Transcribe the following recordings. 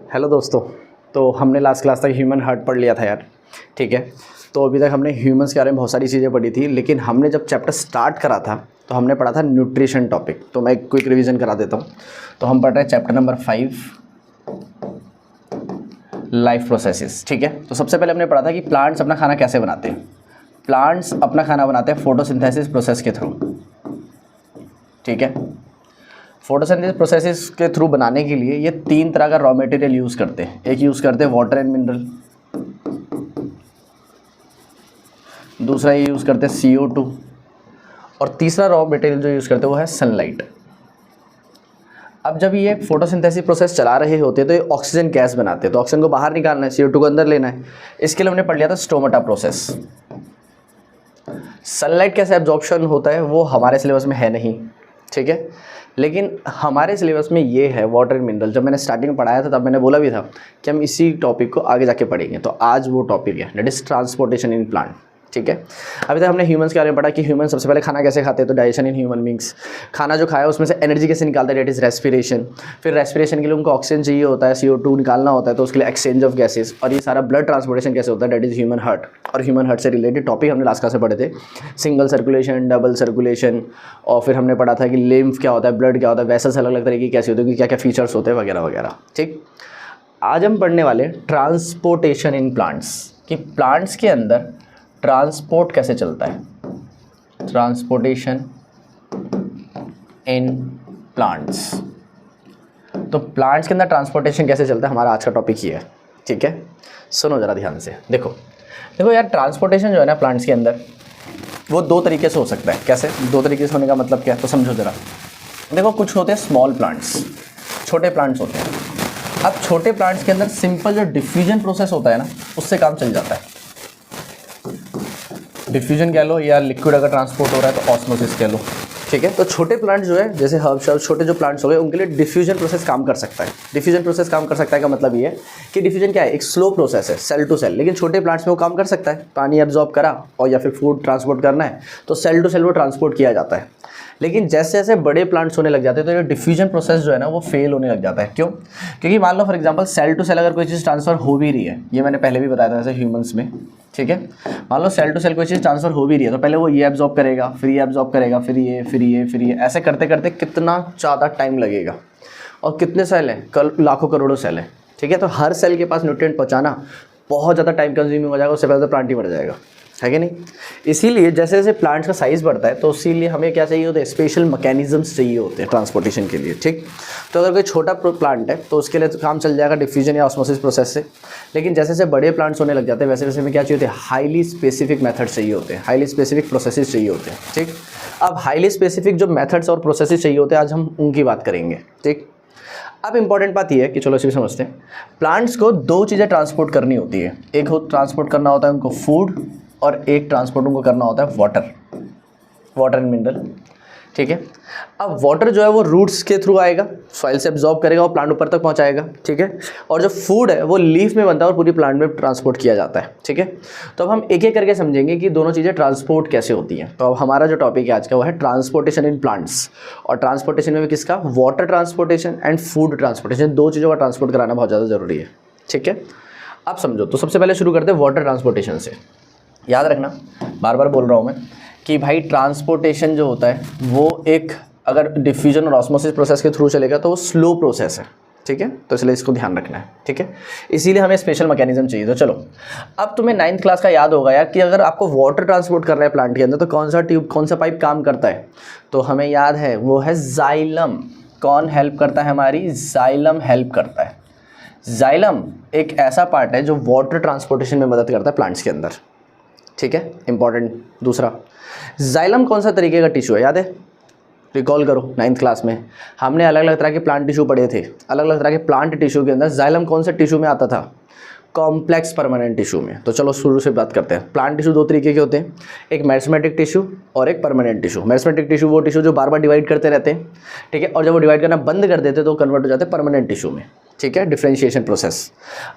Hello दोस्तों। तो हमने लास्ट क्लास तक ह्यूमन हार्ट पढ़ लिया था यार, ठीक है। तो अभी तक हमने ह्यूमंस के बारे में बहुत सारी चीज़ें पढ़ी थी, लेकिन हमने जब चैप्टर स्टार्ट करा था तो हमने पढ़ा था न्यूट्रिशन टॉपिक। तो मैं एक क्विक रिवीजन करा देता हूँ। तो हम पढ़ रहे हैं चैप्टर नंबर 5 लाइफ प्रोसेसेस, ठीक है। तो सबसे पहले हमने पढ़ा था कि प्लांट्स अपना खाना कैसे बनाते हैं। प्लांट्स अपना खाना बनाते हैं फोटोसिंथेसिस प्रोसेस के थ्रू, ठीक है। फोटोसिंथेसिस प्रोसेसेस के थ्रू बनाने के लिए ये 3 तरह का रॉ मटेरियल यूज़ करते हैं। एक यूज़ करते हैं वाटर एंड मिनरल, दूसरा ये यूज़ करते हैं CO2 और तीसरा रॉ मटेरियल जो यूज़ करते हैं वो है सनलाइट। अब जब ये फोटोसिंथेसिस प्रोसेस चला रहे होते हैं तो ये ऑक्सीजन गैस बनाते हैं, तो ऑक्सीजन को बाहर निकालना है, CO2 को अंदर लेना है। इसके लिए हमने पढ़ लिया था स्टोमाटा प्रोसेस। सनलाइट कैसे एब्जॉर्प्शन होता है वो हमारे सिलेबस में है नहीं, ठीक है, लेकिन हमारे सिलेबस में ये है वाटर एंड मिनरल। जब मैंने स्टार्टिंग में पढ़ाया था तब मैंने बोला भी था कि हम इसी टॉपिक को आगे जाके पढ़ेंगे। तो आज वो टॉपिक है, that is transportation in plant, ठीक है। अभी तक हमने ह्यूमंस के बारे में पढ़ा कि ह्यूमन सबसे पहले खाना कैसे खाते हैं। तो डाइजेशन इन ह्यूमन बींग्स, खाना जो खाया उसमें से एनर्जी कैसे निकालते हैं, दैट इज़ रेस्पिरेशन। फिर रेस्पिरेशन के लिए उनको ऑक्सीजन चाहिए होता है, CO2 निकालना होता है, तो उसके लिए एक्सचेंज ऑफ गैसेस। और ये सारा ब्लड ट्रांसपोर्टेशन कैसे होता है, दैट इज़ ह्यूमन हार्ट। और ह्यूमन हार्ट से रिलेटेड टॉपिक हमने लास्ट क्लास में पढ़े थे, सिंगल सर्कुलेशन, डबल सर्कुलेशन। और फिर हमने पढ़ा था कि लिम्फ क्या होता है, ब्लड क्या होता है, वेसल्स अलग अलग तरह की कैसे होती है, क्या क्या फीचर्स होते हैं वगैरह वगैरह, ठीक। आज हम पढ़ने वाले ट्रांसपोर्टेशन इन प्लांट्स, कि प्लांट्स के अंदर ट्रांसपोर्ट कैसे चलता है, ट्रांसपोर्टेशन इन प्लांट्स। तो प्लांट्स के अंदर ट्रांसपोर्टेशन कैसे चलता है, हमारा आज का टॉपिक ही है, ठीक है। सुनो ज़रा ध्यान से, देखो देखो यार, ट्रांसपोर्टेशन जो है ना प्लांट्स के अंदर वो 2 तरीके से हो सकता है। कैसे 2 तरीके से होने का मतलब क्या है, तो समझो ज़रा। देखो कुछ होते हैं स्मॉल प्लांट्स, छोटे प्लांट्स होते हैं। अब छोटे प्लांट्स के अंदर सिंपल जो डिफ्यूजन प्रोसेस होता है ना, उससे काम चल जाता है। डिफ्यूजन कह लो या लिक्विड अगर ट्रांसपोर्ट हो रहा है तो ऑस्मोसिस कह लो, ठीक है। तो छोटे प्लांट जो है, जैसे हर्ब्स, छोटे जो प्लांट्स हो गए, उनके लिए डिफ्यूजन प्रोसेस काम कर सकता है। डिफ्यूजन प्रोसेस काम कर सकता है का मतलब ये है कि डिफ्यूजन क्या है, एक स्लो प्रोसेस है, सेल टू सेल। लेकिन छोटे प्लांट्स में वो काम कर सकता है, पानी एब्जॉर्ब करा और या फिर फूड ट्रांसपोर्ट करना है तो सेल टू सेल वो ट्रांसपोर्ट किया जाता है। लेकिन जैसे जैसे बड़े प्लांट्स होने लग जाते हैं तो ये डिफ्यूजन प्रोसेस जो है ना वो फेल होने लग जाता है। क्यों? क्योंकि मान लो for example sale to sale अगर कोई चीज़ ट्रांसफर हो भी रही है, ये मैंने पहले भी बताया था जैसे ह्यूमंस में, ठीक है। मान लो सेल टू सेल कोई चीज़ ट्रांसफर हो भी रही है तो पहले वो ये एब्जॉर्ब करेगा, फिर ये एब्जॉर्ब करेगा, फिर ये, फिर ये, फिर ये, ऐसे करते करते कितना ज़्यादा टाइम लगेगा। और कितने सेल हैं, लाखों करोड़ों सेल हैं, ठीक है। तो हर सेल के पास न्यूट्रिएंट पहुँचाना बहुत ज़्यादा टाइम कंज्यूमिंग हो जाएगा, उससे पहले तो प्लांट ही मर जाएगा, है कि नहीं। इसीलिए जैसे जैसे प्लांट्स का साइज़ बढ़ता है तो इसीलिए हमें क्या चाहिए होता है, स्पेशल मैकेनिज्म्स चाहिए होते हैं ट्रांसपोर्टेशन के लिए, ठीक। तो अगर कोई छोटा प्लांट है तो उसके लिए तो काम चल जाएगा डिफ्यूजन या ऑस्मोसिस प्रोसेस से। लेकिन जैसे जैसे बड़े प्लांट्स होने लग जाते हैं वैसे वैसे हमें क्या चाहिए होते हैं, हाईली स्पेसिफिक मेथड्स चाहिए होते हैं, हाईली स्पेसिफिक प्रोसेसेस चाहिए होते हैं, ठीक। अब हाईली स्पेसिफिक जो मेथड्स और प्रोसेसेस चाहिए होते हैं आज हम उनकी बात करेंगे, ठीक। अब इंपॉर्टेंट बात यह है कि चलो इसे भी समझते हैं। प्लांट्स को 2 चीज़ें ट्रांसपोर्ट करनी होती है, एक ट्रांसपोर्ट करना होता है उनको फूड और एक ट्रांसपोर्ट उनको करना होता है वाटर एंड मिनरल, ठीक है। अब वाटर जो है वो रूट्स के थ्रू आएगा, सॉइल से एब्जॉर्ब करेगा और प्लांट ऊपर तक पहुंचाएगा, ठीक है। और जो फूड है वो लीफ में बनता है और पूरी प्लांट में ट्रांसपोर्ट किया जाता है, ठीक है। तो अब हम एक एक करके समझेंगे कि दोनों चीज़ें ट्रांसपोर्ट कैसे होती हैं। तो अब हमारा जो टॉपिक है आज का वो है ट्रांसपोर्टेशन इन प्लांट्स। और ट्रांसपोर्टेशन में भी किसका, water transportation and food transportation, 2 चीज़ों का ट्रांसपोर्ट कराना बहुत ज़्यादा ज़रूरी है, ठीक है। अब समझो, तो सबसे पहले शुरू करते हैं वाटर ट्रांसपोर्टेशन से। याद रखना, बार बार बोल रहा हूँ मैं कि भाई ट्रांसपोर्टेशन जो होता है वो एक अगर डिफ्यूजन और ऑस्मोसिस प्रोसेस के थ्रू चलेगा तो वो स्लो प्रोसेस है, ठीक है। तो इसलिए इसको ध्यान रखना है, ठीक है। इसीलिए हमें स्पेशल मैकेनिज्म चाहिए। तो चलो, अब तुम्हें 9th क्लास का याद होगा यार कि अगर आपको वाटर ट्रांसपोर्ट करना है प्लांट के अंदर तो कौन सा ट्यूब, कौन सा पाइप काम करता है, तो हमें याद है वो है जाइलम। कौन हेल्प करता है, हमारी जाइलम हेल्प करता है। जाइलम एक ऐसा पार्ट है जो वाटर ट्रांसपोर्टेशन में मदद करता है प्लांट्स के अंदर, ठीक है। इंपॉर्टेंट दूसरा, जाइलम कौन सा तरीके का टिश्यू है, याद है, रिकॉल करो 9th क्लास में हमने अलग अलग तरह के प्लांट टिश्यू पढ़े थे। अलग अलग तरह के प्लांट टिश्यू के अंदर जाइलम कौन सा टिश्यू में आता था, कॉम्प्लेक्स परमानेंट टिश्यू में। तो चलो शुरू से बात करते हैं। प्लांट टिश्यू 2 तरीके के होते हैं, एक मेरिस्टेमेटिक टिश्यू और एक परमानेंट टिश्यू। मेरिस्टेमेटिक टिश्यू वो टिश्यू जो बार बार डिवाइड करते रहते हैं, ठीक है, और जब वो डिवाइड करना बंद कर देते तो कन्वर्ट हो जाते हैं परमानेंट टिश्यू में, ठीक है, डिफरेंशिएशन प्रोसेस।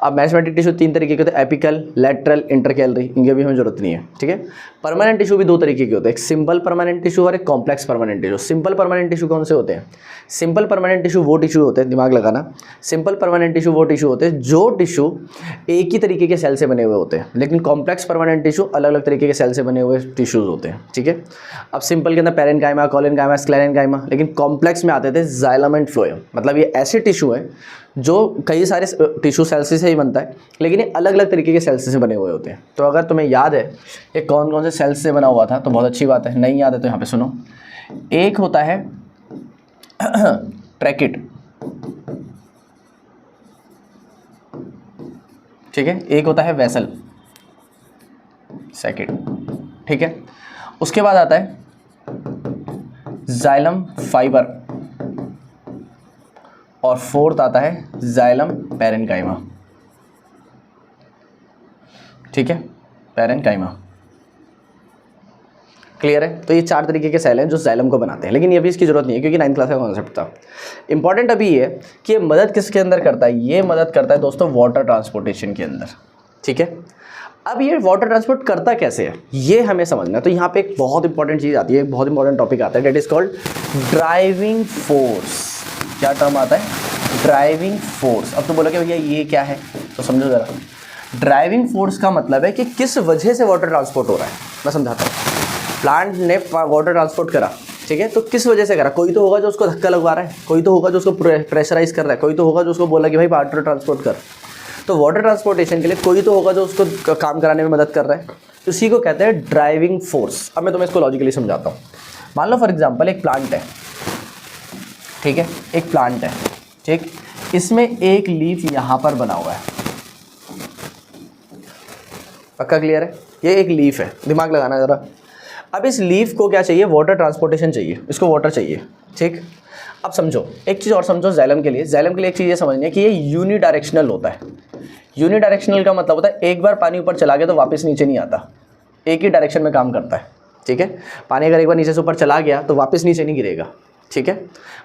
अब मैस्मेटिक टिश्यू 3 तरीके के होते हैं, एपिकल, लेटरल, इंटरकैलरी, इनकी भी हमें जरूरत नहीं है, ठीक है। परमानेंट टिश्यू भी 2 तरीके के होते हैं, एक सिंपल परमानेंट टिश्यू और एक complex permanent tissue. Simple permanent tissue कौन से होते हैं? सिंपल परमानेंट टिश्यू वो टिश्यू होते हैं, दिमाग लगाना, सिंपल परमानेंट टिश्यू वो टिश्यू होते हैं जो टिश्यू एक ही तरीके के सेल से बने हुए होते हैं, लेकिन कॉम्प्लेक्स परमानेंट टिश्यू अलग अलग तरीके के सेल से बने हुए टिश्यूज होते हैं, ठीक है। अब सिंपल के अंदर पैरेन्काइमा, कोलेनकाइमा, स्क्लेरेन्काइमा, लेकिन कॉम्प्लेक्स में आते थे जाइलम एंड फ्लोएम। मतलब ये ऐसे टिश्यू है जो कई सारे टिश्यू सेल्स से ही बनता है, लेकिन ये अलग अलग तरीके के सेल्स से बने हुए होते हैं। तो अगर तुम्हें याद है ये कौन कौन से सेल्स से बना हुआ था तो बहुत अच्छी बात है, नहीं याद है तो यहाँ पे सुनो। एक होता है ट्रैकिट, ठीक है, एक होता है वेसल, सेकेंड, ठीक है। उसके बाद आता है जाइलम फाइबर और फोर्थ आता है जाइलम पैरेन्काइमा, ठीक है, पैरेन्काइमा। क्लियर है? तो ये 4 तरीके के सेल हैं जो जाइलम को बनाते हैं, लेकिन ये भी इसकी जरूरत नहीं है क्योंकि 9th क्लास का कॉन्सेप्ट था। इंपॉर्टेंट अभी ये कि ये मदद किसके अंदर करता है? ये मदद करता है दोस्तों वाटर ट्रांसपोर्टेशन के अंदर, ठीक है। अब ये वाटर ट्रांसपोर्ट करता कैसे है ये हमें समझना है। तो यहाँ पे एक बहुत इंपॉर्टेंट चीज़ आती है, एक बहुत इंपॉर्टेंट टॉपिक आता है, that is called driving force. क्या टर्म आता है? Driving force. अब तो बोलोगे भैया ये क्या है, तो समझो ज़रा। ड्राइविंग फोर्स का मतलब है कि किस वजह से वाटर ट्रांसपोर्ट हो रहा है। मैं समझाता हूँ। प्लांट ने वाटर ट्रांसपोर्ट करा, ठीक है, तो किस वजह से करा? कोई तो होगा जो उसको धक्का लगवा रहा है, कोई तो होगा जो उसको प्रेशराइज कर रहा है, कोई तो होगा जो उसको बोला कि भाई वाटर ट्रांसपोर्ट कर। तो वाटर ट्रांसपोर्टेशन के लिए कोई तो होगा जो उसको काम कराने में मदद कर रहा है, तो इसी को कहते हैं ड्राइविंग फोर्स। अब मैं तुम्हें इसको लॉजिकली समझाता हूँ। मान लो फॉर एग्जाम्पल एक प्लांट है, ठीक है, एक प्लांट है, ठीक, इसमें एक लीफ यहाँ पर बना हुआ है, पक्का क्लियर है? ये एक लीफ है, दिमाग लगाना ज़रा। अब इस लीफ को क्या चाहिए? वाटर ट्रांसपोर्टेशन चाहिए, इसको वाटर चाहिए, ठीक। अब समझो एक चीज़ और समझो जाइलम के लिए। जाइलम के लिए एक चीज़ ये समझनी है कि ये यूनिडायरेक्शनल होता है। यूनिडायरेक्शनल का मतलब होता है एक बार पानी ऊपर चला गया तो वापस नीचे नहीं आता, एक ही डायरेक्शन में काम करता है, ठीक है। पानी अगर एक बार नीचे से ऊपर चला गया तो वापस नीचे नहीं गिरेगा, ठीक है।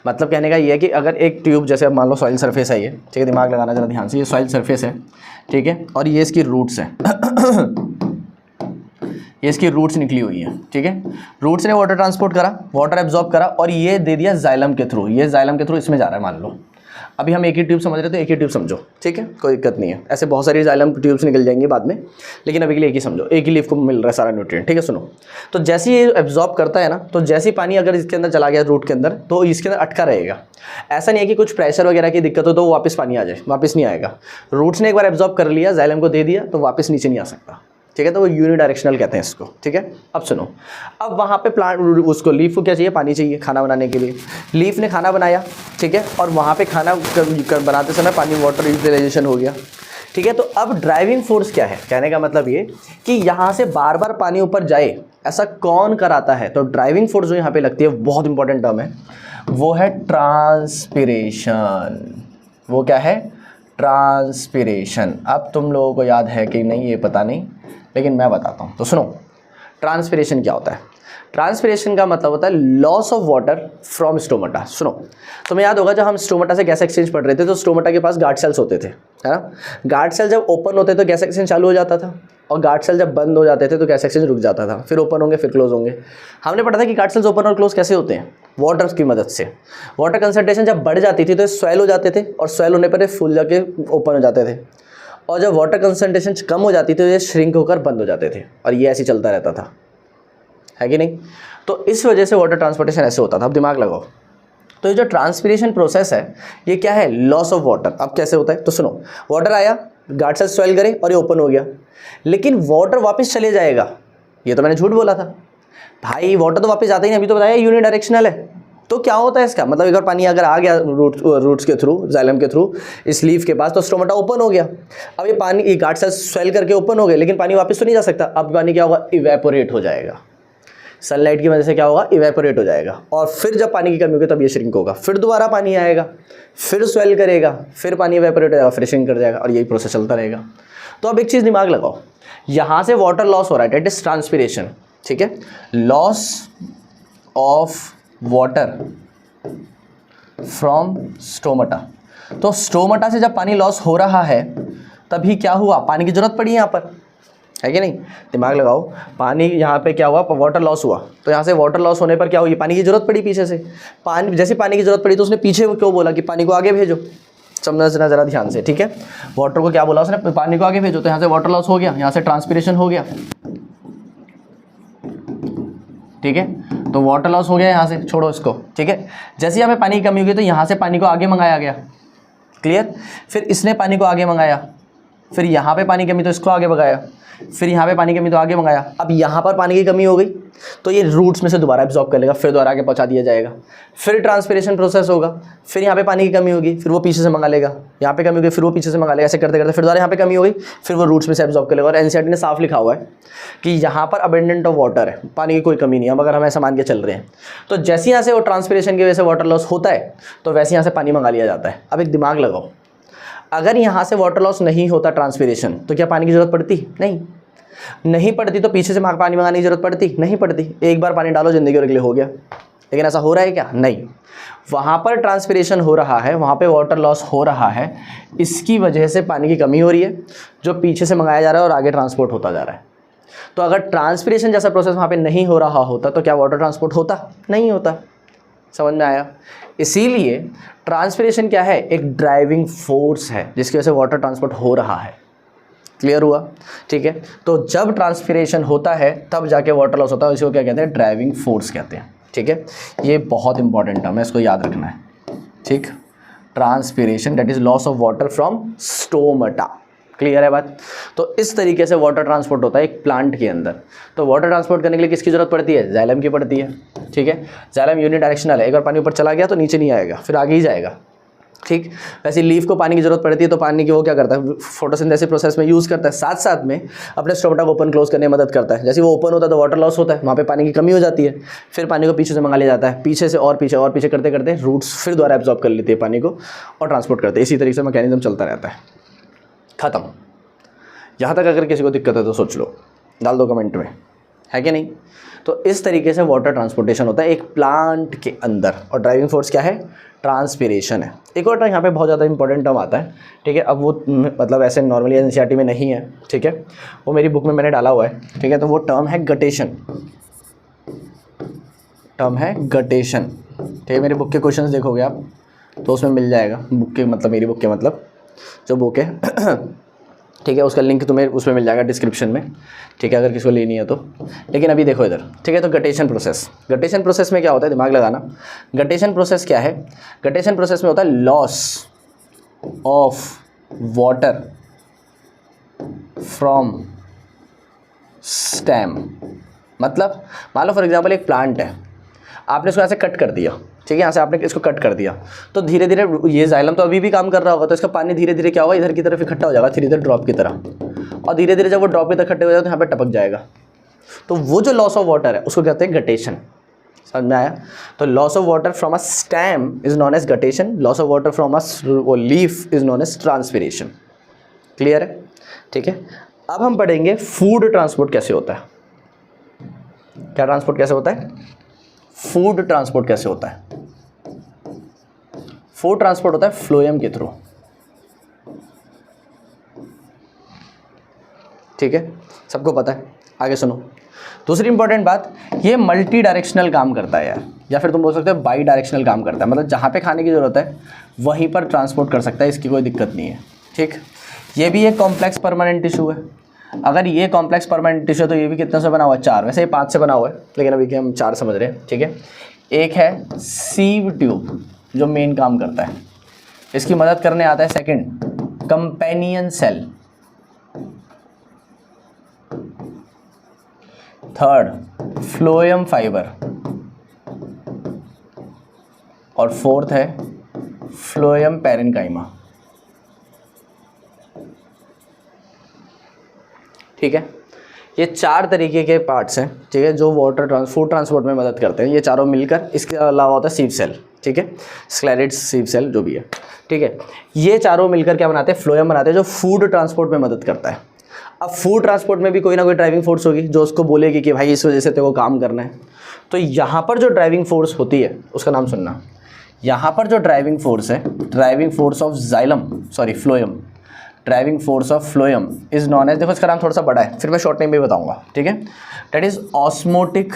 मतलब कहने का ये है कि अगर एक ट्यूब, जैसे मान लो सॉइल सरफेस है ये, ठीक है, दिमाग लगाना जरा ध्यान से, ये सॉइल सरफेस है, ठीक है, और ये इसकी रूट्स हैं ये इसकी रूट्स निकली हुई है, ठीक है। रूट्स ने वाटर ट्रांसपोर्ट करा, वाटर एब्जॉर्ब करा और ये दे दिया जाइलम के थ्रू। ये जाइलम के थ्रू इसमें जा रहा है, मान लो। अभी हम एक ही ट्यूब समझ रहे तो एक ही ट्यूब समझो, ठीक है, कोई दिक्कत नहीं है। ऐसे बहुत सारी जाइलम ट्यूब्स निकल जाएंगी बाद में, लेकिन अभी के लिए एक ही समझो, एक ही लीफ को मिल रहा है सारा न्यूट्रिएंट, ठीक है। सुनो, तो जैसे ये एब्जॉर्ब करता है ना, तो जैसे ही पानी अगर इसके अंदर चला गया रूट के अंदर, तो इसके अंदर अटका रहेगा। ऐसा नहीं है कि कुछ प्रेशर वगैरह की दिक्कत हो तो वापस पानी आ जाए, वापस नहीं आएगा। रूट्स ने एक बार एब्जॉर्ब कर लिया, जाइलम को दे दिया, तो वापस नीचे नहीं आ सकता, ठीक है। तो वो यूनिडायरेक्शनल कहते हैं इसको, ठीक है। अब सुनो, अब वहाँ पे प्लांट, उसको लीफ को क्या चाहिए? पानी चाहिए खाना बनाने के लिए। लीफ ने खाना बनाया, ठीक है, और वहाँ पे खाना बनाते समय पानी वाटर यूटिलाइजेशन हो गया, ठीक है। तो अब ड्राइविंग फोर्स क्या है? कहने का मतलब ये कि यहाँ से बार बार पानी ऊपर जाए, ऐसा कौन कराता है? तो ड्राइविंग फोर्स जो यहाँ पे लगती है, बहुत इंपॉर्टेंट टर्म है, वो है ट्रांसपिरेशन। वो क्या है? ट्रांसपिरेशन। अब तुम लोगों को याद है कि नहीं ये पता नहीं, लेकिन मैं बताता हूँ। तो सुनो, ट्रांसपिरेशन क्या होता है? ट्रांसपिरेशन का मतलब होता है loss of water from stomata. सुनो, तुम्हें याद होगा जब हम स्टोमाटा से गैस एक्सचेंज पढ़ रहे थे तो स्टोमाटा के पास गार्ड सेल्स होते थे, है ना। गार्ड सेल जब ओपन होते तो गैस एक्सचेंज चालू हो जाता था, और गार्ड सेल जब बंद हो जाते थे तो गैस एक्सचेंज रुक जाता था, फिर ओपन होंगे फिर क्लोज होंगे। हमने पढ़ा था कि गार्ड सेल्स ओपन और क्लोज कैसे होते हैं? वाटर की मदद से। वाटर कंसंट्रेशन जब बढ़ जाती थी तो स्वेल हो जाते थे, और स्वेल होने पर ये फूल जाके ओपन हो जाते थे, और जब वाटर कंसंट्रेशन कम हो जाती थी तो ये श्रिंक होकर बंद हो जाते थे, और ये ऐसे चलता रहता था, है कि नहीं। तो इस वजह से वाटर ट्रांसपोर्टेशन ऐसे होता था। अब दिमाग लगाओ, तो ये जो ट्रांसपिरेशन प्रोसेस है ये क्या है? Loss of water. अब कैसे होता है? तो सुनो, वाटर आया, गार्ड सेल स्वेल करे और ये ओपन हो गया, लेकिन वाटर वापस चले जाएगा। ये तो मैंने झूठ बोला था भाई, वाटर तो वापस आता ही नहीं, अभी तो बताया यूनिडायरेक्शनल है। तो क्या होता है इसका मतलब? एक बार पानी अगर आ गया रूट्स के थ्रू, जाइलम के थ्रू इस लीफ के पास, तो स्टोमाटा ओपन हो गया। अब ये पानी, ये गार्ड सेल स्वेल करके ओपन हो गए, लेकिन पानी वापस तो नहीं जा सकता। अब पानी क्या होगा? इवेपोरेट हो जाएगा। सनलाइट की वजह से क्या होगा? इवेपोरेट हो जाएगा। और फिर जब पानी की कमी होगी तब ये श्रिंक होगा, फिर दोबारा पानी आएगा, फिर स्वेल करेगा, फिर पानी इवेपोरेट हो जाएगा, फिर श्रिंक कर जाएगा, और यही प्रोसेस चलता रहेगा। तो अब एक चीज़ दिमाग लगाओ, यहाँ से वाटर लॉस हो रहा है, डेट इज ट्रांसपिरेशन, ठीक है। Loss of water from stomata. तो स्टोमाटा से जब पानी लॉस हो रहा है तभी क्या हुआ, पानी की जरूरत पड़ी यहाँ पर, है कि नहीं, दिमाग लगाओ, पानी यहाँ पे क्या हुआ, वाटर लॉस हुआ, तो यहाँ से वाटर लॉस होने पर क्या हुई, पानी की जरूरत पड़ी पीछे से, पानी जैसे पानी की जरूरत पड़ी तो उसने पीछे क्यों बोला कि पानी को आगे भेजो, समझना जरा ध्यान से, ठीक है। वाटर को क्या बोला उसने, पानी को आगे भेजो, तो यहाँ से वाटर लॉस हो गया, यहाँ से ट्रांसपिरेशन हो गया, ठीक है, तो वाटर लॉस हो गया यहाँ से, छोड़ो इसको, ठीक है। जैसे यहाँ पे पानी की कमी होगी तो यहाँ से पानी को आगे मंगाया गया, क्लियर, फिर इसने पानी को आगे मंगाया, फिर यहाँ पे पानी की कमी तो इसको आगे मंगाया, फिर यहाँ पे पानी की कमी तो आगे मंगाया, अब यहाँ पर पानी की कमी हो गई तो ये रूट्स में से दोबारा एब्जॉर्ब कर लेगा, फिर दोबारा आगे पहुँचा दिया जाएगा, फिर ट्रांसपिरेशन प्रोसेस होगा, फिर यहाँ पे पानी की कमी होगी, फिर वो पीछे से मंगा लेगा, यहाँ पे कमी होगी, फिर वो पीछे से मंगा लेगा, ऐसे करते करते फिर दोबारा यहाँ पे कमी हो गई, फिर वो रूट्स में से एब्जॉर्ब कर लेगा। और एनसीईआरटी ने साफ लिखा हुआ है कि यहाँ पर अबेंडेंट ऑफ वाटर है, पानी की कोई कमी नहीं है, मगर हम ऐसा मान के चल रहे हैं, तो जैसे यहाँ से वो ट्रांसपिरेशन की वजह से वाटर लॉस होता है तो वैसे यहाँ से पानी मंगा लिया जाता है। अब एक दिमाग लगाओ, अगर यहाँ से वाटर लॉस नहीं होता ट्रांसपिरेशन तो क्या पानी की जरूरत पड़ती, नहीं पड़ती, तो पीछे से पानी मंगाने की जरूरत पड़ती, नहीं पड़ती, एक बार पानी डालो जिंदगी और के लिए हो गया। लेकिन ऐसा हो रहा है क्या, नहीं, वहाँ पर ट्रांसपिरेशन हो रहा है, वहाँ पे वाटर लॉस हो रहा है, इसकी वजह से पानी की कमी हो रही है जो पीछे से मंगाया जा रहा है और आगे ट्रांसपोर्ट होता जा रहा है। तो अगर ट्रांसपिरेशन जैसा प्रोसेस वहाँ पे नहीं हो रहा होता तो क्या वाटर ट्रांसपोर्ट होता, नहीं होता, समझ में आया। इसीलिए ट्रांसपिरेशन क्या है, एक ड्राइविंग फोर्स है जिसकी वजह से वाटर ट्रांसपोर्ट हो रहा है, क्लियर हुआ, ठीक है। तो जब ट्रांसपिरेशन होता है तब जाके वाटर लॉस होता है, इसको क्या कहते हैं, ड्राइविंग फोर्स कहते हैं, ठीक है। ये बहुत इंपॉर्टेंट टर्म है, इसको याद रखना है, ठीक। Transpiration that is loss of water from stomata, clear है बात। तो इस तरीके से वाटर ट्रांसपोर्ट होता है एक प्लांट के अंदर। तो वाटर ट्रांसपोर्ट करने के लिए किसकी जरूरत पड़ती है, जाइलम की पड़ती है, ठीक है। जाइलम यूनिडायरेक्शनल है, एक बार पानी ऊपर चला गया तो नीचे नहीं आएगा, फिर आगे ही जाएगा, ठीक। वैसे लीफ को पानी की जरूरत पड़ती है तो पानी की वो क्या करता है, फोटोसिंथेसिस प्रोसेस में यूज़ करता है, साथ साथ में अपने स्टोमाटा को ओपन क्लोज करने में मदद करता है। जैसे वो ओपन होता है तो वाटर लॉस होता है, वहाँ पे पानी की कमी हो जाती है, फिर पानी को पीछे से मंगा लिया जाता है, पीछे से और पीछे करते करते रूट्स फिर दोबारा एब्जॉर्ब कर लेते हैं पानी को और ट्रांसपोर्ट करते हैं। इसी तरीके से मैकेनिज्म चलता रहता है, ख़त्म। यहाँ तक अगर किसी को दिक्कत है तो सोच लो, डाल दो कमेंट में, है कि नहीं। तो इस तरीके से वाटर ट्रांसपोर्टेशन होता है एक प्लांट के अंदर, और ड्राइविंग फोर्स क्या है, ट्रांसपिरेशन है। एक और यहाँ पे बहुत ज़्यादा इंपॉर्टेंट टर्म आता है, ठीक है। अब वो मतलब ऐसे नॉर्मली एनसीईआरटी में नहीं है, ठीक है, वो मेरी बुक में मैंने डाला हुआ है, ठीक है। तो वो टर्म है गटेशन, ठीक है। मेरी बुक के क्वेश्चंस देखोगे आप तो उसमें मिल जाएगा, बुक के मतलब मेरी बुक के मतलब जो बुक है ठीक है, उसका लिंक तुम्हें उसमें मिल जाएगा डिस्क्रिप्शन में, ठीक है, अगर किसी को लेनी है तो। लेकिन अभी देखो इधर, ठीक है। तो गटेशन प्रोसेस में क्या होता है, दिमाग लगाना। गटेशन प्रोसेस क्या है, गटेशन प्रोसेस में होता है loss of water from stem. मतलब मान लो फॉर एग्जांपल एक प्लांट है, आपने इसको यहाँ से कट कर दिया, ठीक है, यहाँ से आपने इसको कट कर दिया, तो धीरे धीरे ये जाइलम तो अभी भी काम कर रहा होगा, तो इसका पानी धीरे धीरे क्या होगा, इधर की तरफ इकट्ठा हो जाएगा, धीरे धीरे ड्रॉप की तरह, और धीरे धीरे जब वो ड्रॉप की तरफ इकट्ठे हो जाए तो यहाँ पे टपक जाएगा। तो वो जो लॉस ऑफ वाटर है उसको कहते हैं गटेशन, समझ में आया। तो loss of water from a stem is known as guttation, loss of water from a leaf is known as transpiration, clear है, ठीक है। अब हम पढ़ेंगे फूड ट्रांसपोर्ट कैसे होता है। क्या ट्रांसपोर्ट कैसे होता है, फूड ट्रांसपोर्ट कैसे होता है। फूड ट्रांसपोर्ट होता है फ्लोएम के थ्रू, ठीक है, सबको पता है। आगे सुनो, दूसरी इंपॉर्टेंट बात, ये मल्टी डायरेक्शनल काम करता है यार, या फिर तुम बोल सकते हो बाई डायरेक्शनल काम करता है, मतलब जहाँ पे खाने की ज़रूरत है वहीं पर ट्रांसपोर्ट कर सकता है, इसकी कोई दिक्कत नहीं है, ठीक। ये भी एक कॉम्प्लेक्स परमानेंट टिश्यू है। अगर ये कॉम्प्लेक्स परमानेंट टिश्यू है तो ये भी कितने से बना हुआ है, 4, वैसे ये 5 से बना हुआ है, लेकिन अभी के हम 4 समझ रहे हैं, ठीक है। एक है सीव ट्यूब जो मेन काम करता है, इसकी मदद करने आता है second companion cell, third phloem fibre, और फोर्थ है फ्लोएम पैरेन्काइमा, ठीक है। ये 4 तरीके के पार्ट्स हैं, ठीक है, जो फूड ट्रांसपोर्ट में मदद करते हैं। ये चारों मिलकर, इसके अलावा होता है सीव सेल, ठीक है, स्क्लेरिड्स सीव सेल जो भी है, ठीक है। ये चारों मिलकर क्या बनाते हैं, फ्लोएम बनाते हैं, जो फूड ट्रांसपोर्ट में मदद करता है। अब फूड ट्रांसपोर्ट में भी कोई ना कोई ड्राइविंग फोर्स होगी जो उसको बोलेगी कि भाई इस वजह से तेरे को काम करना है। तो यहाँ पर जो ड्राइविंग फोर्स होती है उसका नाम सुनना, यहाँ पर जो ड्राइविंग फोर्स है, driving force of phloem, driving force of phloem is known as, देखो इसका नाम थोड़ा सा बड़ा है, फिर मैं शॉर्ट नेम भी बताऊंगा, ठीक है। That is osmotic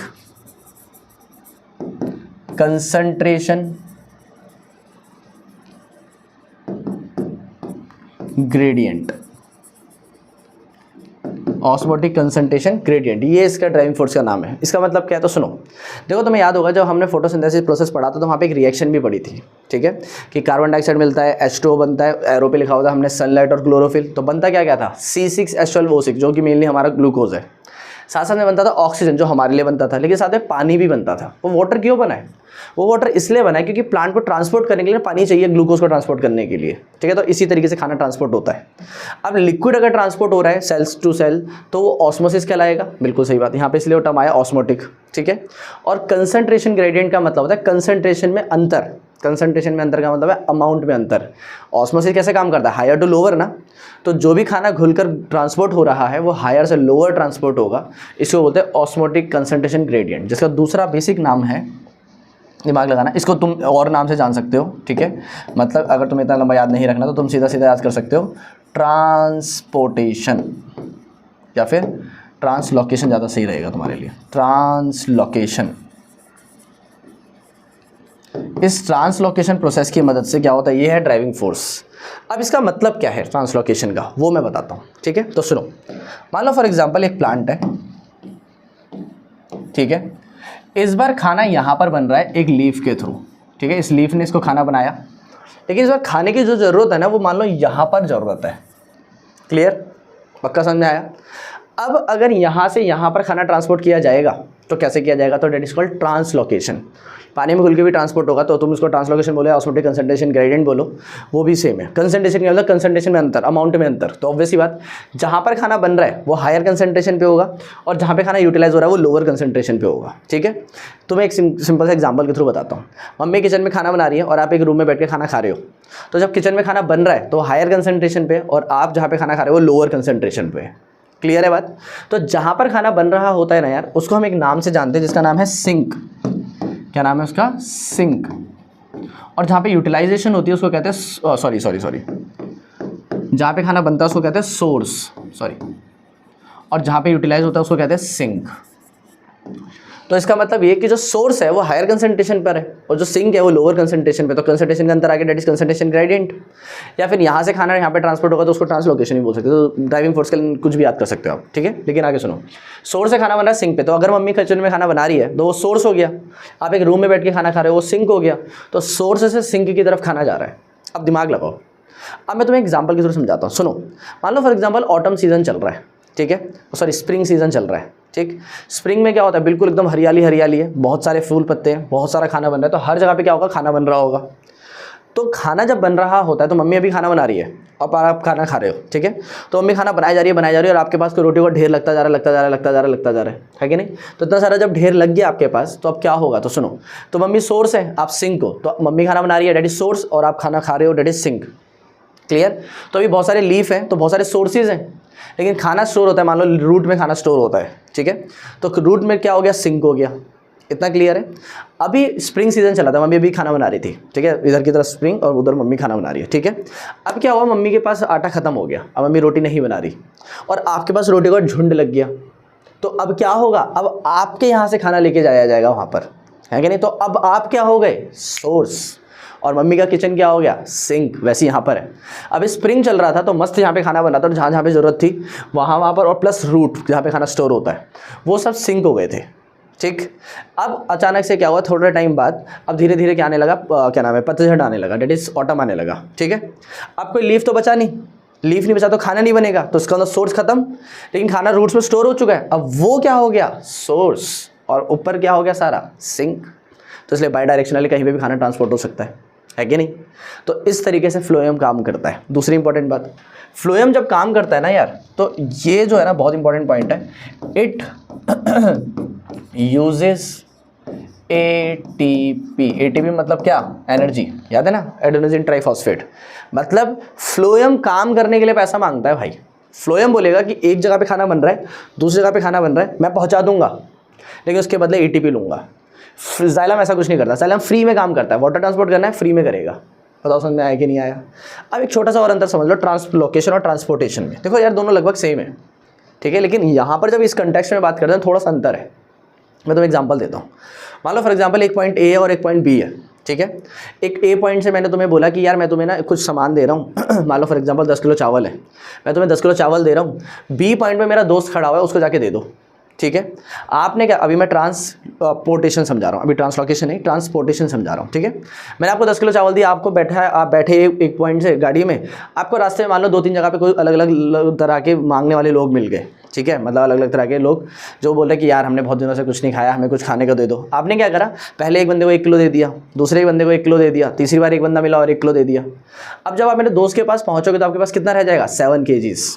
concentration gradient, osmotic concentration gradient, ये इसका ड्राइविंग फोर्स का नाम है। इसका मतलब क्या है तो सुनो, देखो तुम्हें याद होगा जब हमने फोटोसिंथेसिस प्रोसेस पढ़ा था तो वहाँ पे एक रिएक्शन भी पड़ी थी, ठीक है, कि कार्बन डाइऑक्साइड मिलता है, H2O बनता है, एरो पे लिखा होता है हमने सनलाइट और क्लोरोफिल, तो बनता क्या क्या था, C6H12O6 जो कि मेनली हमारा ग्लूकोज है, साथ साथ में बनता था ऑक्सीजन जो हमारे लिए बनता था, लेकिन साथ में पानी भी बनता था। वो वाटर क्यों बना है, वो वाटर इसलिए बना है क्योंकि प्लांट को ट्रांसपोर्ट करने के लिए पानी चाहिए, ग्लूकोज को ट्रांसपोर्ट करने के लिए, ठीक है। तो इसी तरीके से खाना ट्रांसपोर्ट होता है। अब लिक्विड अगर ट्रांसपोर्ट हो रहा है सेल्स टू सेल तो वो ऑस्मोसिस कहलाएगा, बिल्कुल सही बात, यहाँ पे इसलिए वो टर्म आया ऑस्मोटिक, ठीक है। और कंसंट्रेशन ग्रेडियंट का मतलब होता है कंसंट्रेशन में अंतर, कंसंट्रेशन में अंतर का मतलब है अमाउंट में अंतर। ऑस्मोसिस कैसे काम करता है, हायर टू लोअर ना, तो जो भी खाना घुलकर ट्रांसपोर्ट हो रहा है वो हायर से लोअर ट्रांसपोर्ट होगा, इसको बोलते हैं ऑस्मोटिक कंसंट्रेशन ग्रेडियंट, जिसका दूसरा बेसिक नाम है, दिमाग लगाना, इसको तुम और नाम से जान सकते हो, ठीक है। मतलब अगर तुम्हें इतना लंबा याद नहीं रखना तो तुम सीधा सीधा याद कर सकते हो ट्रांसपोर्टेशन, या फिर ट्रांसलोकेशन ज़्यादा सही रहेगा तुम्हारे लिए, ट्रांसलोकेशन। इस ट्रांसलोकेशन प्रोसेस की मदद से क्या होता है, ये है ड्राइविंग फोर्स। अब इसका मतलब क्या है ट्रांसलोकेशन का, वो मैं बताता हूँ, ठीक है। तो सुनो, मान लो फॉर एग्जांपल एक प्लांट है, ठीक है, इस बार खाना यहाँ पर बन रहा है एक लीफ के थ्रू, ठीक है, इस लीफ ने इसको खाना बनाया, लेकिन इस बार खाने की जो ज़रूरत है ना वो मान लो यहाँ पर ज़रूरत है, क्लियर, पक्का समझ में आया। अब अगर यहाँ से यहाँ पर खाना ट्रांसपोर्ट किया जाएगा तो कैसे किया जाएगा, तो डेट इज कॉल्ड ट्रांसलोकेशन। पानी में घुल के भी ट्रांसपोर्ट होगा तो तुम उसको ट्रांसलोकेशन बोलो, ऑस्मोटिक कंसंट्रेशन ग्रेडियंट बोलो, वो भी सेम है। कंसंट्रेशन क्या मतलब, कंसंट्रेशन में अंतर, अमाउंट में अंतर। तो ऑब्वियस ही बात, जहाँ पर खाना बन रहा है वो हायर कंसंट्रेशन पे होगा और जहाँ पे खाना यूटिलाइज हो रहा है वो लोअर कंसंट्रेशन पे होगा, ठीक है। तो मैं एक सिंपल सा एग्जाम्पल के थ्रू बताता हूँ। मम्मी किचन में खाना बना रही है और आप एक रूम में बैठ के खाना खा रहे हो, तो जब किचन में खाना बन रहा है तो हायर कंसंट्रेशन पे, और आप जहाँ पे खाना खा रहे हो वो लोअर कंसंट्रेशन पे, क्लियर है बात। तो जहाँ पर खाना बन रहा होता है ना यार, उसको हम एक नाम से जानते हैं जिसका नाम है सिंक। क्या नाम है उसका, सिंक। और जहाँ पे यूटिलाइजेशन होती है उसको कहते हैं सॉरी, जहाँ पे खाना बनता है उसको कहते हैं सोर्स, और जहाँ पे यूटिलाइज होता है उसको कहते हैं सिंक। तो इसका मतलब ये कि जो सोर्स है वो हायर कंसंट्रेशन पर है और जो सिंक है वो लोअर कंसंट्रेशन पे, तो कंसंट्रेशन का अंतर आ गया, डेट इज कंसंट्रेशन ग्रेडियंट। या फिर यहाँ से खाना यहाँ पे ट्रांसपोर्ट होगा तो उसको ट्रांसलोकेशन भी बोल सकते हो। तो ड्राइविंग फोर्स के लिए कुछ भी याद कर सकते हो आप, ठीक है। लेकिन आगे सुनो, सोर्स से खाना बन रहा है सिंक पे, तो अगर मम्मी किचन में खाना बना रही है तो वो सोर्स हो गया। आप एक रूम में बैठ के खाना खा रहे हो वो सिंक हो गया, तो सोर्स से सिंक की तरफ खाना जा रहा है। अब दिमाग लगाओ, अब मैं तुम्हें एग्जाम्पल की तरफ समझाता हूँ। सुनो, मान लो फॉर एग्जाम्पल ऑटम सीजन चल रहा है, ठीक है, स्प्रिंग सीजन चल रहा है, ठीक। स्प्रिंग में क्या होता है, बिल्कुल एकदम हरियाली हरियाली है, बहुत सारे फूल पत्ते हैं, बहुत सारा खाना बन रहा है, तो हर जगह पे क्या होगा, खाना बन रहा होगा। तो खाना जब बन रहा होता है तो मम्मी अभी खाना बना रही है और आप खाना खा रहे हो, ठीक है। तो मम्मी खाना बनाई जा रही है और आपके पास कोई रोटी का ढेर लगता जा रहा है कि नहीं। तो इतना सारा जब ढेर लग गया आपके पास तो अब क्या होगा, तो सुनो, तो मम्मी सोर्स है, आप सिंक हो, तो मम्मी खाना बना रही है, डेट इज सोर्स, और आप खाना खा रहे हो, डेट इज सिंक, क्लियर। तो अभी बहुत सारे लीफ हैं तो बहुत सारे सोर्सेज हैं, लेकिन खाना स्टोर होता है, मान लो रूट में खाना स्टोर होता है, ठीक है। तो रूट में क्या हो गया, सिंक हो गया। इतना क्लियर है। अभी स्प्रिंग सीजन चला था, मम्मी अभी खाना बना रही थी, ठीक है, इधर की तरफ स्प्रिंग और उधर मम्मी खाना बना रही है, ठीक है। अब क्या हुआ, मम्मी के पास आटा खत्म हो गया, अब मम्मी रोटी नहीं बना रही और आपके पास रोटी का झुंड लग गया। तो अब क्या होगा, अब आपके यहाँ से खाना लेके जाया जाएगा वहाँ पर, है कि नहीं। तो अब आप क्या हो गए, सोर्स, और मम्मी का किचन क्या हो गया, सिंक। वैसे यहाँ पर है, अब स्प्रिंग चल रहा था तो मस्त यहाँ पे खाना बन रहा था, जहाँ जहाँ पे ज़रूरत थी वहाँ पर, और प्लस रूट जहाँ पे खाना स्टोर होता है, वो सब सिंक हो गए थे, ठीक। अब अचानक से क्या हुआ, थोड़े टाइम बाद अब धीरे धीरे क्या आने लगा, क्या नाम है, पतझड़ आने लगा, डेट इज ऑटम आने लगा, ठीक है। अब कोई लीफ तो बचा नहीं, लीफ नहीं बचा तो खाना नहीं बनेगा, तो उसका अंदर सोर्स खत्म, लेकिन खाना रूट्स में स्टोर हो चुका है। अब वो क्या हो गया, सोर्स, और ऊपर क्या हो गया सारा, सिंक। तो इसलिए बाई डायरेक्शनली कहीं पे भी खाना ट्रांसपोर्ट हो सकता है कि नहीं। तो इस तरीके से फ्लोएम काम करता है। दूसरी इंपॉर्टेंट बात, फ्लोएम जब काम करता है ना यार, तो ये जो है ना बहुत इंपॉर्टेंट पॉइंट है, इट यूजेस एटीपी। एटीपी मतलब क्या, एनर्जी, याद है ना, एडेनोसिन ट्राइफॉस्फेट। मतलब फ्लोएम काम करने के लिए पैसा मांगता है भाई। फ्लोएम बोलेगा कि एक जगह पे खाना बन रहा है, दूसरी जगह पे खाना बन रहा है, मैं पहुंचा दूंगा, लेकिन उसके बदले एटीपी लूंगा। जाइलम ऐसा कुछ नहीं करता, जाइलम फ्री में काम करता है, वाटर ट्रांसपोर्ट करना है फ्री में करेगा। बताओ समझ में आया कि नहीं आया। अब एक छोटा सा और अंतर समझ लो ट्रांसलोकेशन और ट्रांसपोर्टेशन में। देखो यार दोनों लगभग सेम है, ठीक है, लेकिन यहाँ पर जब इस कंटेक्स्ट में बात करते हैं थोड़ा सा अंतर है। मैं तुम्हें एग्जांपल देता हूँ। मान लो फॉर एग्जांपल एक पॉइंट ए है और एक पॉइंट बी है, ठीक है। एक ए पॉइंट से मैंने तुम्हें बोला कि यार मैं तुम्हें ना कुछ सामान दे रहा हूँ मान लो फॉर एग्जांपल 10 किलो चावल है, मैं तुम्हें 10 किलो चावल दे रहा हूँ। बी पॉइंट में मेरा दोस्त खड़ा हुआ है, उसको जाके दे दो, ठीक है। आपने क्या, अभी मैं ट्रांसपोर्टेशन समझा रहा हूँ, अभी ट्रांसलोकेशन नहीं ट्रांसपोर्टेशन समझा रहा हूँ, ठीक है। मैंने आपको 10 किलो चावल दिया, आपको बैठा है, आप बैठे एक पॉइंट से गाड़ी में, आपको रास्ते में मान लो 2-3 जगह पे कोई अलग अलग तरह के मांगने वाले लोग मिल गए, ठीक है। मतलब अलग अलग तरह के लोग जो बोल रहे हैं कि यार हमने बहुत दिनों से कुछ नहीं खाया, हमें कुछ खाने को दे दो। आपने क्या करा, पहले एक बंदे को 1 किलो दे दिया, दूसरे बंदे को 1 किलो दे दिया, तीसरी बार एक बंदा मिला और 1 किलो दे दिया। अब जब आप मेरे दोस्त के पास पहुँचोगे तो आपके पास कितना रह जाएगा, 7 kgs,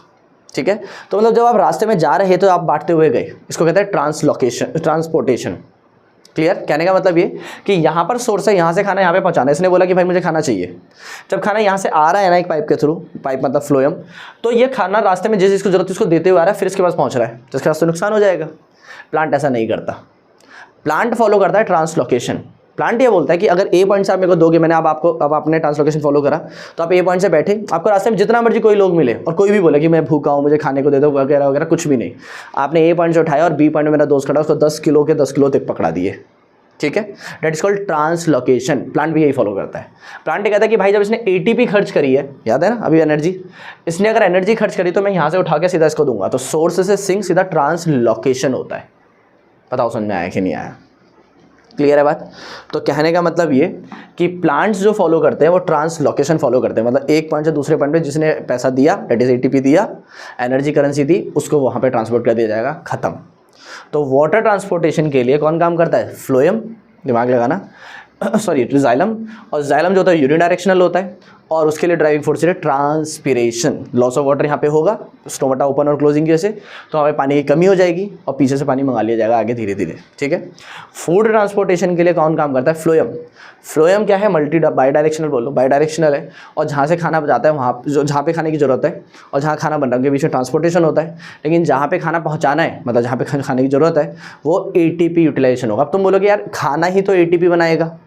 ठीक है। तो मतलब जब आप रास्ते में जा रहे तो आप बांटते हुए गए, इसको कहते हैं ट्रांसलोकेशन ट्रांसपोर्टेशन। क्लियर। कहने का मतलब ये कि यहाँ पर सोर्स है, यहाँ से खाना यहाँ पे पहुँचाना है। इसने बोला कि भाई मुझे खाना चाहिए, जब खाना यहाँ से आ रहा है ना एक पाइप के थ्रू, पाइप मतलब फ्लोएम, तो ये खाना रास्ते में जिस जिसको जरूरत है उसको देते हुए आ रहा है, फिर इसके पास पहुँच रहा है, जिसके रास्ते नुकसान हो जाएगा। प्लांट ऐसा नहीं करता, प्लांट फॉलो करता है ट्रांसलोकेशन। प्लांट ये बोलता है कि अगर ए पॉइंट से आप मेरे को दोगे, मैंने अब आपने ट्रांसलोकेशन फॉलो करा, तो आप ए पॉइंट से बैठे, आपको रास्ते में जितना मर्जी कोई लोग मिले और कोई भी बोले कि मैं भूखा हूँ मुझे खाने को दे दो वगैरह वगैरह, कुछ भी नहीं। आपने ए पॉइंट से उठाया और बी पॉइंट में मेरा दोस्त खड़ा, उसको 10 किलो के 10 किलो तक पकड़ा दिए, ठीक है। That is called translocation. Plant भी यही फॉलो करता है। प्लांट कहता है कि भाई जब इसने एटीपी खर्च करी है, याद है ना अभी एनर्जी, इसने अगर एनर्जी खर्च करी तो मैं यहाँ से उठा के सीधा इसको दूंगा, तो सोर्स से सिंक सीधा ट्रांसलोकेशन होता है। बताओ समझ में आया कि नहीं आया। क्लियर है बात। तो कहने का मतलब ये कि प्लांट्स जो फॉलो करते हैं वो ट्रांसलोकेशन फॉलो करते हैं, मतलब एक पॉइंट से दूसरे पॉइंट पे जिसने पैसा दिया, डेट इज एटीपी दिया, एनर्जी करेंसी दी, उसको वहाँ पे ट्रांसपोर्ट कर दिया जाएगा, खत्म। तो वाटर ट्रांसपोर्टेशन के लिए कौन काम करता है, फ्लोएम, दिमाग लगाना, सॉरी जाइलम। और जाइलम जो होता है यूनिडायरेक्शनल होता है, और उसके लिए ड्राइविंग फोर्स है ट्रांसपिरेशन। लॉस ऑफ वाटर यहाँ पे होगा, स्टोमाटा ओपन और क्लोजिंग की वजह से, तो हमें पानी की कमी हो जाएगी और पीछे से पानी मंगा लिया जाएगा आगे धीरे धीरे, ठीक है। फूड ट्रांसपोर्टेशन के लिए कौन काम करता है, फ्लोएम। फ्लोएम क्या है, मल्टी बाई डायरेक्शनल बोल लो, बाई डायरेक्शनल है, और जहाँ से खाना जाता है वहाँ जो जहाँ पे खाने की ज़रूरत है और जहाँ खाना बन रहा है उनके बीच में ट्रांसपोर्टेशन होता है। लेकिन जहाँ पे खाना पहुँचाना है, मतलब जहाँ पे खाने की ज़रूरत है, वो एटीपी यूटिलाइजेशन होगा। अब तुम बोलोगे यार खाना ही तो एटीपी बनाएगा,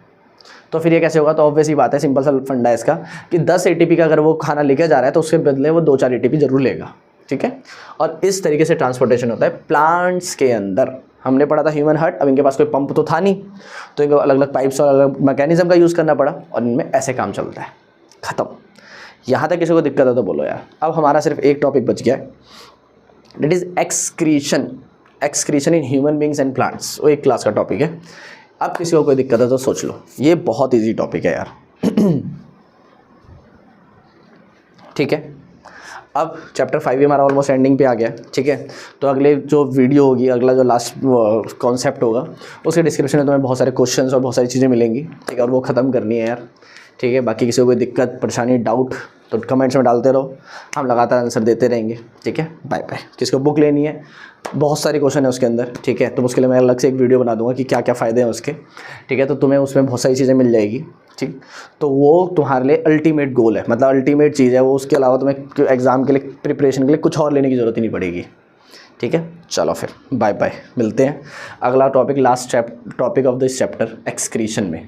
तो फिर ये कैसे होगा। तो ऑब्वियस ही बात है, सिंपल सा फंडा है इसका कि 10 एटीपी का अगर वो खाना लेके जा रहा है तो उसके बदले वो 2-4 एटीपी जरूर लेगा, ठीक है। और इस तरीके से ट्रांसपोर्टेशन होता है प्लांट्स के अंदर। हमने पढ़ा था ह्यूमन हार्ट, अब इनके पास कोई पंप तो था नहीं, तो इनको अलग अलग पाइप्स और अलग मैकेनिज्म का यूज़ करना पड़ा और इनमें ऐसे काम चलता है, ख़त्म। यहाँ तक किसी को दिक्कत है तो बोलो यार। अब हमारा सिर्फ एक टॉपिक बच गया है, that is excretion. Excretion in human beings and plants, वो एक क्लास का टॉपिक है। अब किसी को कोई दिक्कत है तो सोच लो, ये बहुत इजी टॉपिक है यार ठीक है। अब चैप्टर 5 भी हमारा ऑलमोस्ट एंडिंग पे आ गया, ठीक है। तो अगले जो वीडियो होगी, अगला जो लास्ट कॉन्सेप्ट होगा, उसके डिस्क्रिप्शन में तुम्हें बहुत सारे क्वेश्चंस और बहुत सारी चीज़ें मिलेंगी, ठीक है। और वो ख़त्म करनी है यार, ठीक है। बाकी किसी को कोई दिक्कत परेशानी डाउट तो कमेंट्स में डालते रहो, हम लगातार आंसर देते रहेंगे, ठीक है। Bye bye. किसको बुक लेनी है, बहुत सारे क्वेश्चन है उसके अंदर, ठीक है। तो उसके लिए मैं अलग से एक वीडियो बना दूंगा कि क्या क्या फ़ायदे हैं उसके, ठीक है। तो तुम्हें उसमें बहुत सारी चीज़ें मिल जाएगी, ठीक। तो वो तुम्हारे लिए अल्टीमेट गोल है, मतलब अल्टीमेट चीज़ है वो। उसके अलावा तुम्हें एग्ज़ाम के लिए प्रिपरेशन के लिए कुछ और लेने की ज़रूरत ही नहीं पड़ेगी, ठीक है। चलो फिर बाय बाय, मिलते हैं अगला topic, last topic of this chapter, excretion में।